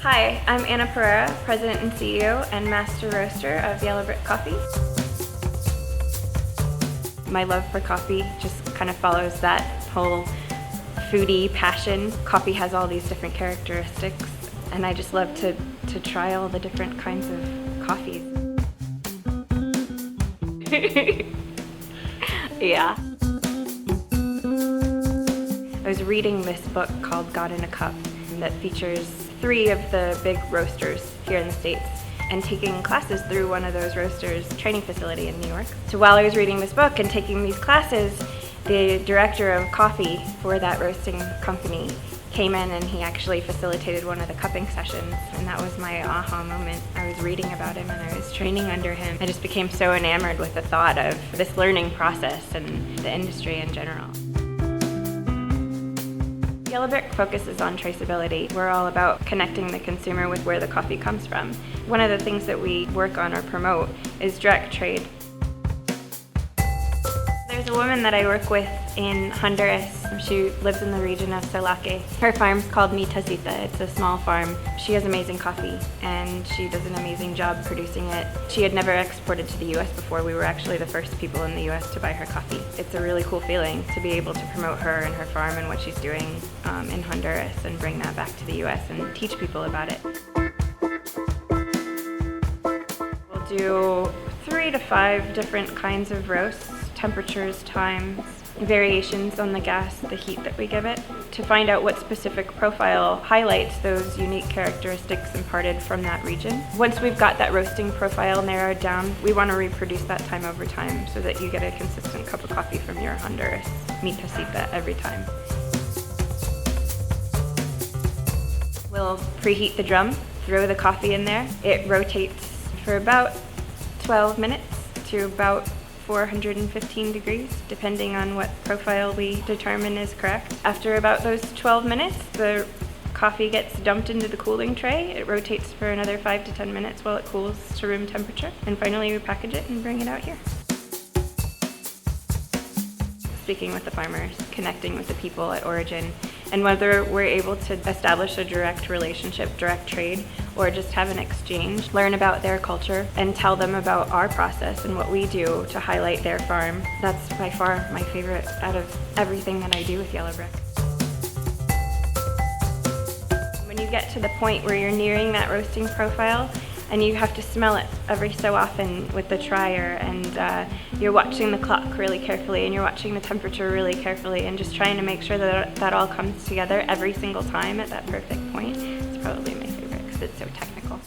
Hi, I'm Anna Pereira, President and CEO and Master Roaster of Yellow Brick Coffee. My love for coffee just kind of follows that whole foodie passion. Coffee has all these different characteristics, and I just love to try all the different kinds of coffees. Yeah. I was reading this book called God in a Cup that features 3 of the big roasters here in the States and taking classes through one of those roasters' training facility in New York. So while I was reading this book and taking these classes, the director of coffee for that roasting company came in and he actually facilitated one of the cupping sessions, and that was my aha moment. I was reading about him and I was training under him. I just became so enamored with the thought of this learning process and the industry in general. Yellow Brick focuses on traceability. We're all about connecting the consumer with where the coffee comes from. One of the things that we work on or promote is direct trade. There's a woman that I work with in Honduras. She lives in the region of Salake. Her farm's called Mi Tacita. It's a small farm. She has amazing coffee and she does an amazing job producing it. She had never exported to the US before. We were actually the first people in the US to buy her coffee. It's a really cool feeling to be able to promote her and her farm and what she's doing in Honduras and bring that back to the US and teach people about it. We'll do 3 to 5 different kinds of roasts, temperatures, times, variations on the gas, the heat that we give it, to find out what specific profile highlights those unique characteristics imparted from that region. Once we've got that roasting profile narrowed down, we want to reproduce that time over time so that you get a consistent cup of coffee from your Honduras Mi Tacita every time. We'll preheat the drum, throw the coffee in there. It rotates for about 12 minutes to about 415 degrees, depending on what profile we determine is correct. After about those 12 minutes, the coffee gets dumped into the cooling tray. It rotates for another 5 to 10 minutes while it cools to room temperature. And finally we package it and bring it out here. Speaking with the farmers, connecting with the people at origin, and whether we're able to establish a direct relationship, direct trade, or just have an exchange, learn about their culture, and tell them about our process and what we do to highlight their farm. That's by far my favorite out of everything that I do with Yellow Brick. When you get to the point where you're nearing that roasting profile, and you have to smell it every so often with the tryer, and you're watching the clock really carefully and you're watching the temperature really carefully and just trying to make sure that that all comes together every single time at that perfect point. It's probably my favorite because it's so technical.